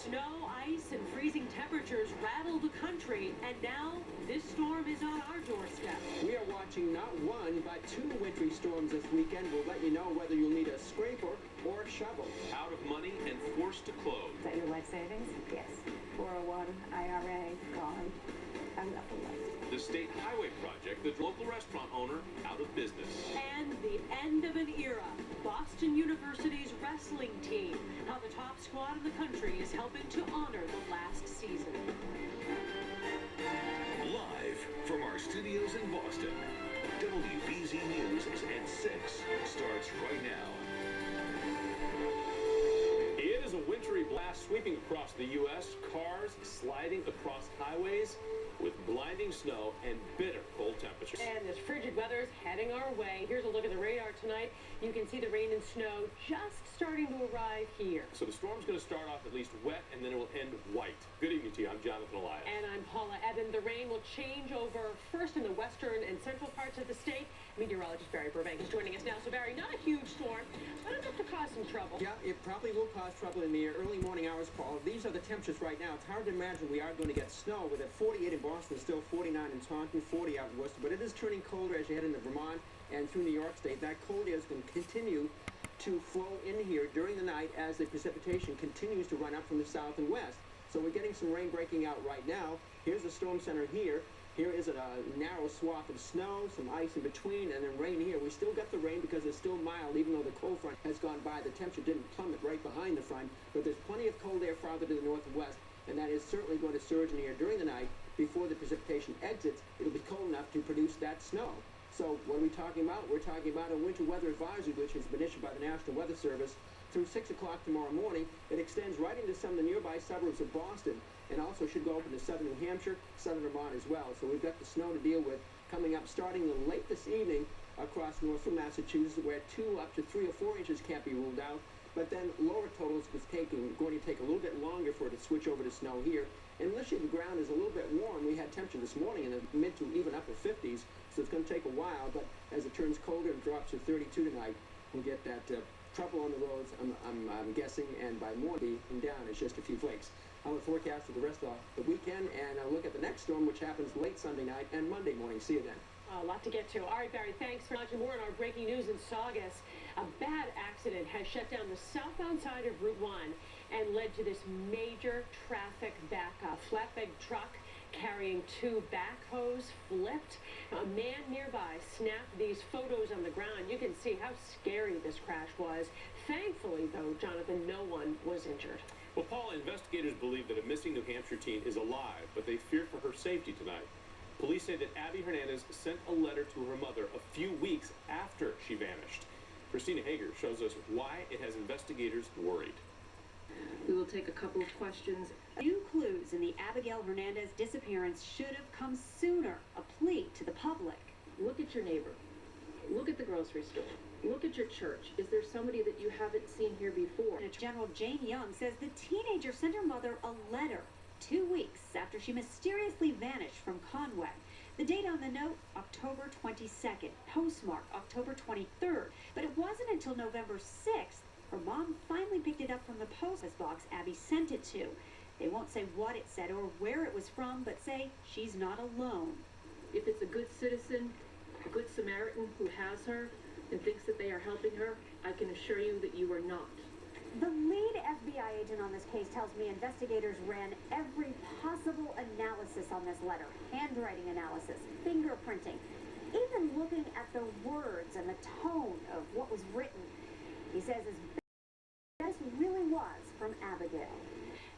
Snow, ice, and freezing temperatures rattle the country, and now this storm is on our doorstep. We are watching not one, but two wintry storms this weekend. We'll let you know whether you'll need a scraper or a shovel. Out of money and forced to close. Is that your life savings? Yes. 401, IRA, gone. I'm nothing left. The State Highway Project, the local restaurant owner, out of business. And the end of an era. Boston University's wrestling team. How the top squad in the country is helping to honor the last season. Live from our studios in Boston, WBZ News at 6 starts right now. It is a wintry blast sweeping across the U.S., cars sliding across highways with blinding snow and bitter cold temperatures. And this frigid weather is heading our way. Here's a look at the radar tonight. You can see the rain and snow just starting to arrive here. So the storm's going to start off at least wet, and then it will end white. Good evening to you. I'm Jonathan Elias. And I'm Paula. Ebben. The rain will change over first in the western and central parts of the state. Meteorologist Barry Burbank is joining us now. So, Barry, not a huge storm, but enough to cause some trouble. Yeah, it probably will cause trouble in the early morning hours, Paul. These are the temperatures right now. It's hard to imagine we are going to get snow with at 48 in Boston, still 49 in Taunton, 40 out in Worcester. But it is turning colder as you head into Vermont and through New York State. That cold air is going to continue to flow in here during the night as the precipitation continues to run up from the south and west. So we're getting some rain breaking out right now. Here's the storm center here. Here is a narrow swath of snow, some ice in between, and then rain here. We still got the rain because it's still mild, even though the cold front has gone by. The temperature didn't plummet right behind the front, but there's plenty of cold air farther to the north and west, and that is certainly going to surge in here during the night. Before the precipitation exits, it'll be cold enough to produce that snow. So what are we talking about? We're talking about a winter weather advisory, which has been issued by the National Weather Service through 6 o'clock tomorrow morning. It extends right into some of the nearby suburbs of Boston, and also should go up into southern New Hampshire, southern Vermont as well. So we've got the snow to deal with coming up starting late this evening across northern Massachusetts, where 2 up to 3 or 4 inches can't be ruled out. But then lower totals was going to take a little bit longer for it to switch over to snow here. And initially the ground is a little bit warm. We had temperature this morning in the mid to even upper 50s, so it's going to take a while. But as it turns colder and drops to 32 tonight, we'll get that trouble on the roads, I'm guessing, and by morning and down it's just a few flakes. On the forecast for the rest of the weekend, and a look at the next storm, which happens late Sunday night and Monday morning. See you then. A lot to get to. All right, Barry, thanks for much more in our breaking news in Saugus. A bad accident has shut down the southbound side of Route 1 and led to this major traffic backup. Flatbed truck carrying 2 backhoes flipped. A man nearby snapped these photos on the ground. You can see how scary this crash was. Thankfully, though, Jonathan, no one was injured. Well, Paul, investigators believe that a missing New Hampshire teen is alive, but they fear for her safety tonight. Police say that Abby Hernandez sent a letter to her mother a few weeks after she vanished. Christina Hager shows us why it has investigators worried. We will take a couple of questions. New clues in the Abigail Hernandez disappearance should have come sooner. A plea to the public. Look at your neighbor. Look at the grocery store. Look at your church. Is there somebody that you haven't seen here before? General Jane Young says the teenager sent her mother a letter 2 weeks after she mysteriously vanished from Conway. The date on the note, October 22nd, postmark October 23rd. But it wasn't until November 6th her mom finally picked it up from the post box Abby sent it to. They won't say what it said or where it was from, but say she's not alone. If it's a good citizen, a good Samaritan who has her and thinks that they are helping her, I can assure you that you are not. The lead FBI agent on this case tells me investigators ran every possible analysis on this letter. Handwriting analysis, fingerprinting, even looking at the words and the tone of what was written. He says his best really was from Abigail.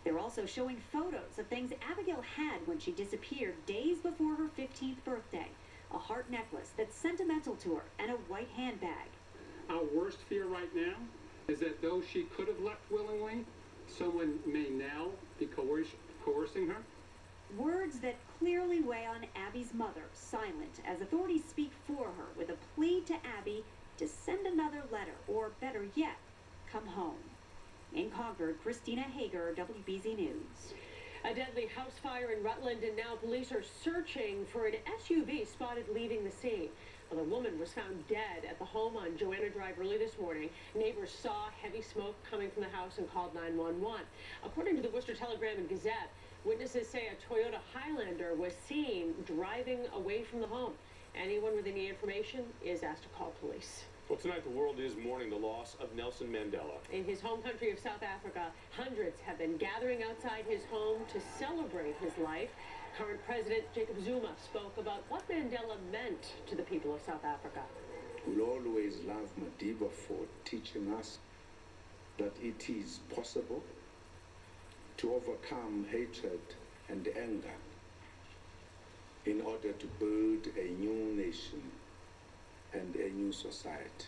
They're also showing photos of things Abigail had when she disappeared days before her 15th birthday. A heart necklace that's sentimental to her and a white handbag. Our worst fear right now is that though she could have left willingly, someone may now be coercing her. Words that clearly weigh on Abby's mother, silent as authorities speak for her with a plea to Abby to send another letter, or better yet, come home. In Concord, Christina Hager, WBZ News. A deadly house fire in Rutland, and now police are searching for an SUV spotted leaving the scene. Well, the woman was found dead at the home on Joanna Drive early this morning. Neighbors saw heavy smoke coming from the house and called 911. According to the Worcester Telegram and Gazette, witnesses say a Toyota Highlander was seen driving away from the home. Anyone with any information is asked to call police. Well, tonight the world is mourning the loss of Nelson Mandela. In his home country of South Africa, hundreds have been gathering outside his home to celebrate his life. Current President Jacob Zuma spoke about what Mandela meant to the people of South Africa. We'll always love Madiba for teaching us that it is possible to overcome hatred and anger in order to build a new nation and a new society.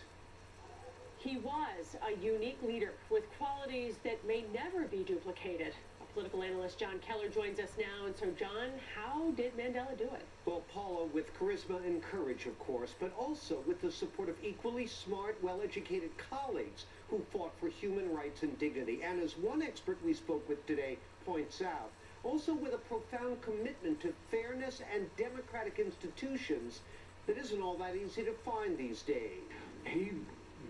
He was a unique leader with qualities that may never be duplicated. Political analyst John Keller joins us now. And so, John, how did Mandela do it? Well, Paula, with charisma and courage, of course, but also with the support of equally smart, well-educated colleagues who fought for human rights and dignity. And as one expert we spoke with today points out, also with a profound commitment to fairness and democratic institutions that isn't all that easy to find these days. He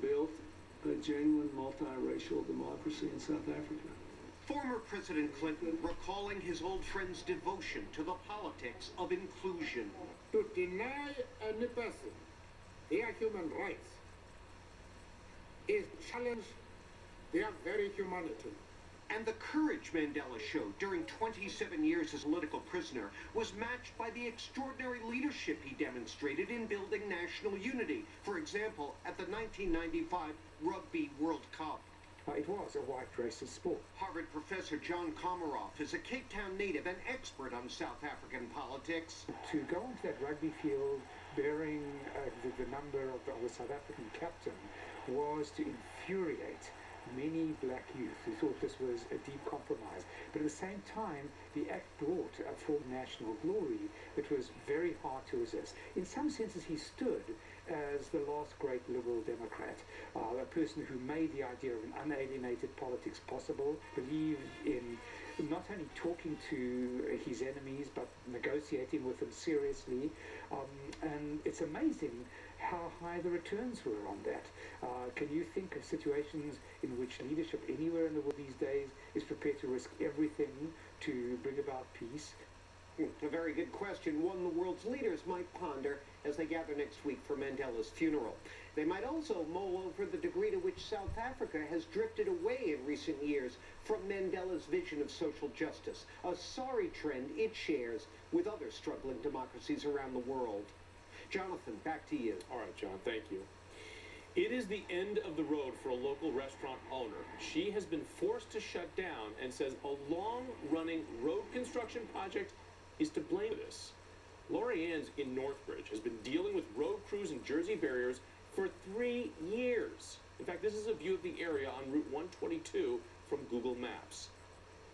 built a genuine multiracial democracy in South Africa. Former President Clinton recalling his old friend's devotion to the politics of inclusion. To deny any person their human rights is challenge their very humanity. And the courage Mandela showed during 27 years as political prisoner was matched by the extraordinary leadership he demonstrated in building national unity. For example, at the 1995 Rugby World Cup. It was a white racist sport. Harvard professor John Komaroff is a Cape Town native and expert on South African politics. To go onto that rugby field bearing the number of the South African captain was to infuriate many black youth who thought this was a deep compromise. But at the same time, the act brought a full national glory that was very hard to resist. In some senses, he stood as the last great liberal Democrat, a person who made the idea of an unalienated politics possible, believed in not only talking to his enemies, but negotiating with them seriously. And it's amazing how high the returns were on that. Can you think of situations in which leadership anywhere in the world these days is prepared to risk everything to bring about peace? A very good question, one the world's leaders might ponder as they gather next week for Mandela's funeral. They might also mull over the degree to which South Africa has drifted away in recent years from Mandela's vision of social justice, a sorry trend it shares with other struggling democracies around the world. Jonathan, back to you. All right, John, thank you. It is the end of the road for a local restaurant owner. She has been forced to shut down and says a long-running road construction project is to blame for this. Lori Ann's in Northbridge has been dealing with road crews and Jersey barriers for 3 years. In fact, this is a view of the area on Route 122 from Google Maps.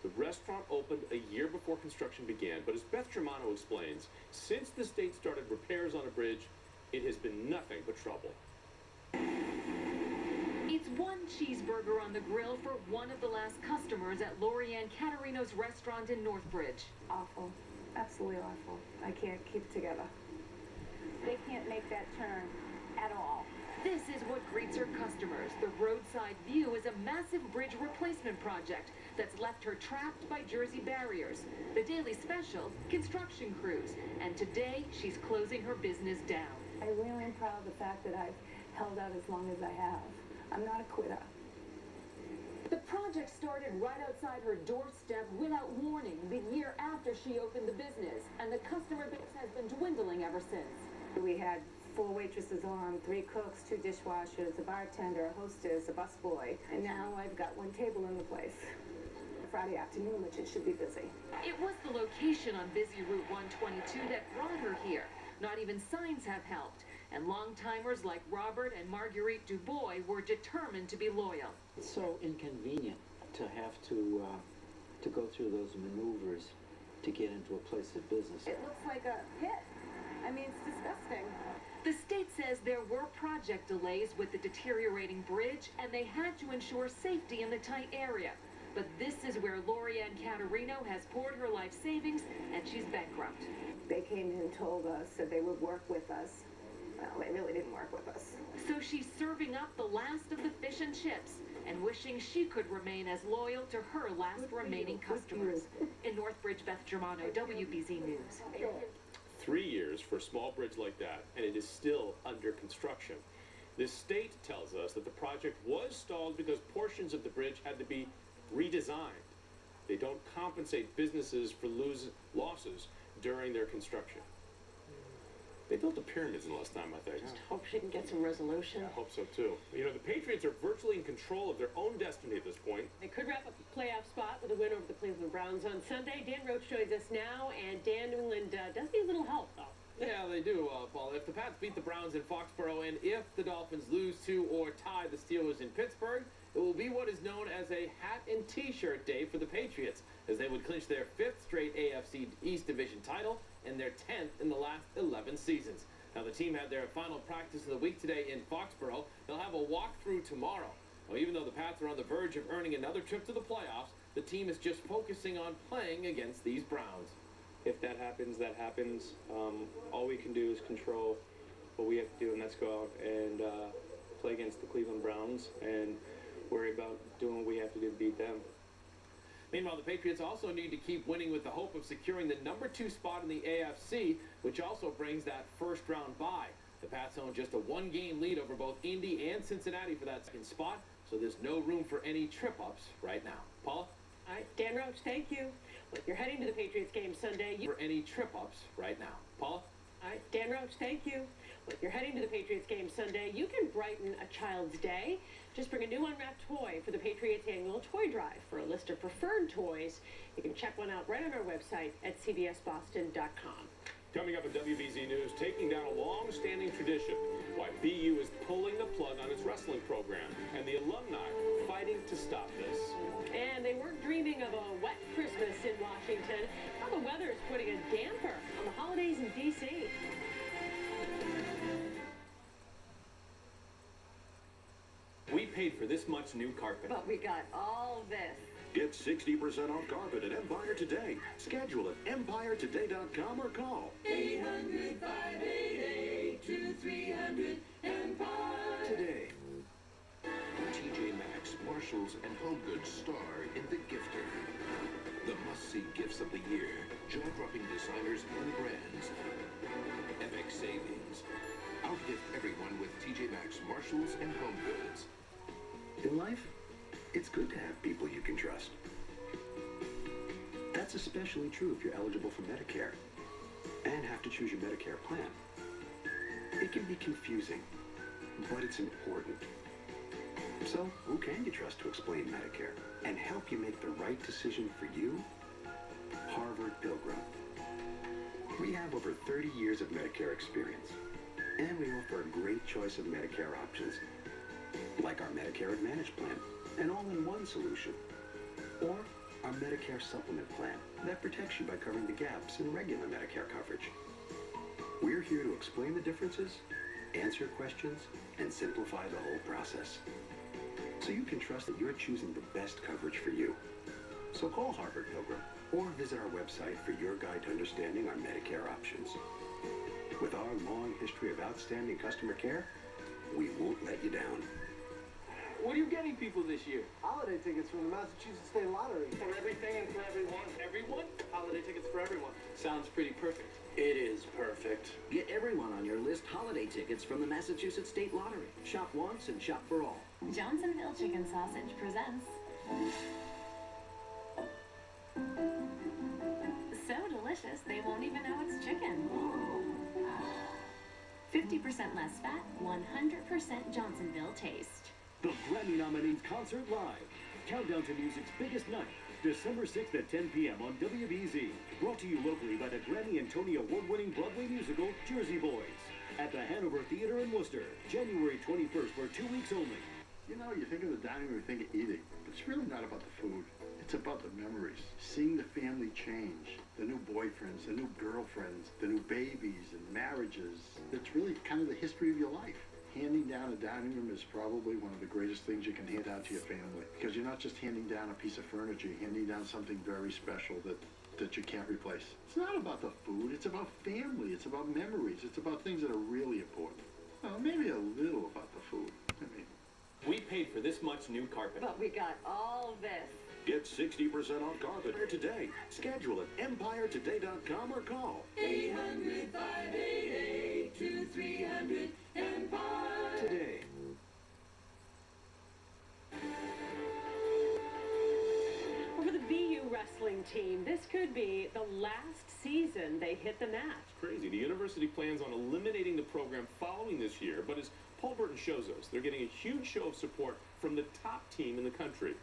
The restaurant opened a year before construction began, but as Beth Germano explains, since the state started repairs on a bridge, it has been nothing but trouble. It's one cheeseburger on the grill for one of the last customers at Lori Ann Caterino's restaurant in Northbridge. Awful. Absolutely awful. I can't keep it together. They can't make that turn at all. This is what greets her customers. The roadside view is a massive bridge replacement project that's left her trapped by Jersey barriers. The daily special, construction crews. And today, she's closing her business down. I really am proud of the fact that I've held out as long as I have. I'm not a quitter. The project started right outside her doorstep without warning the year after she opened the business, and the customer base has been dwindling ever since. We had 4 waitresses on, 3 cooks, 2 dishwashers, a bartender, a hostess, a busboy, and now I've got 1 table in the place. Friday afternoon, which it should be busy. It was the location on busy Route 122 that brought her here. Not even signs have helped, and long-timers like Robert and Marguerite Dubois were determined to be loyal. It's so inconvenient to have to go through those maneuvers to get into a place of business. It looks like a pit. I mean, it's disgusting. The state says there were project delays with the deteriorating bridge, and they had to ensure safety in the tight area. But this is where Lori Ann Caterino has poured her life savings, and she's bankrupt. They came in and told us that they would work with us well, they really didn't work with us. So she's serving up the last of the fish and chips and wishing she could remain as loyal to her last remaining customers. In Northbridge, Beth Germano, WBZ News. 3 years for a small bridge like that, and it is still under construction. The state tells us that the project was stalled because portions of the bridge had to be redesigned. They don't compensate businesses for losses during their construction. They built the pyramids in less time, I think. Just hope she can get some resolution. I hope so, too. You know, the Patriots are virtually in control of their own destiny at this point. They could wrap up the playoff spot with a win over the Cleveland Browns on Sunday. Dan Roach joins us now, and Dan, New England does need a little help, though. Yeah, they do, Paula. If the Pats beat the Browns in Foxborough, and if the Dolphins lose to or tie the Steelers in Pittsburgh, it will be what is known as a hat and T-shirt day for the Patriots, as they would clinch their 5th straight AFC East Division title and their 10th in the last 11 seasons. Now, the team had their final practice of the week today in Foxborough. They'll have a walkthrough tomorrow. Well, even though the Pats are on the verge of earning another trip to the playoffs, the team is just focusing on playing against these Browns. If that happens, that happens. All we can do is control what we have to do, and that's go out and play against the Cleveland Browns and worry about doing what we have to do to beat them. Meanwhile, the Patriots also need to keep winning with the hope of securing the #2 spot in the AFC, which also brings that first-round bye. The Pats own just a 1-game lead over both Indy and Cincinnati for that second spot, so there's no room for any trip-ups right now. Paula? All right, Dan Roach, thank you. Well, you're heading to the Patriots game Sunday. For any trip-ups right now. Paula? All right, Dan Roach, thank you. Well, you're heading to the Patriots game Sunday. You can brighten a child's day. Just bring a new unwrapped toy for the Patriots annual toy drive. For a list of preferred toys, you can check one out right on our website at cbsboston.com. Coming up at WBZ News, taking down a long-standing tradition, why BU is pulling the plug on its wrestling program, and the alumni fighting to stop this. And they weren't dreaming of a wet Christmas in Washington. How the weather is putting a damper on the holidays in D.C. We paid for this much new carpet. But we got all this. Get 60% off carpet at Empire Today. Schedule at EmpireToday.com or call 800-588-2300 today. TJ Maxx, Marshalls, and Home Goods star in The Gifter. The must-see gifts of the year. Jaw-dropping designers and brands. Epic savings. Outgift everyone with TJ Maxx, Marshalls, and Home Goods. In life, it's good to have people you can trust. That's especially true if you're eligible for Medicare and have to choose your Medicare plan. It can be confusing, but it's important. So, who can you trust to explain Medicare and help you make the right decision for you? Harvard Pilgrim. We have over 30 years of Medicare experience, and we offer a great choice of Medicare options, like our Medicare Advantage plan, an all-in-one solution, or our Medicare Supplement plan that protects you by covering the gaps in regular Medicare coverage. We're here to explain the differences, answer questions, and simplify the whole process, so you can trust that you're choosing the best coverage for you. So call Harvard Pilgrim or visit our website for your guide to understanding our Medicare options. With our long history of outstanding customer care, we won't let you down. What are you getting people this year? Holiday tickets from the Massachusetts State Lottery. For everything and for everyone. Everyone? Holiday tickets for everyone. Sounds pretty perfect. It is perfect. Get everyone on your list holiday tickets from the Massachusetts State Lottery. Shop once and shop for all. Johnsonville Chicken Sausage presents so delicious they won't even know it's chicken. 50% less fat, 100% Johnsonville taste. The Grammy Nominees Concert Live. Countdown to music's biggest night. December 6th at 10 p.m. on WBZ. Brought to you locally by the Grammy and Tony Award-winning Broadway musical, Jersey Boys. At the Hanover Theater in Worcester. January 21st for 2 weeks only. You know, you think of the dining room, you think of eating. But it's really not about the food. It's about the memories. Seeing the family change. The new boyfriends, the new girlfriends, the new babies and marriages. It's really kind of the history of your life. Handing down a dining room is probably one of the greatest things you can hand out to your family. Because you're not just handing down a piece of furniture, you're handing down something very special that you can't replace. It's not about the food, it's about family, it's about memories, it's about things that are really important. Well, maybe a little about the food. I mean, We paid for this much new carpet. But we got all this. Get 60% off carpet today. Schedule at EmpireToday.com or call 800-588-2300 Empire. today. Well, for the BU wrestling team, this could be the last season they hit the mat. Crazy. The university plans on eliminating the program following this year, but as Paul Burton shows us, they're getting a huge show of support from the top team in the country.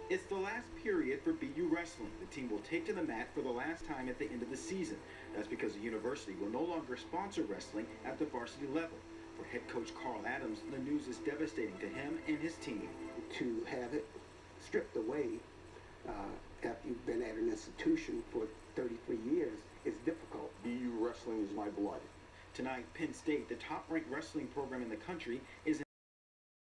It's the last period for BU wrestling. The team will take to the mat for the last time at the end of the season. That's because the university will no longer sponsor wrestling at the varsity level. For head coach Carl Adams, the news is devastating to him and his team. To have it stripped away after you've been at an institution for 33 years is difficult. BU wrestling is my blood. Tonight, Penn State, the top-ranked wrestling program in the country, is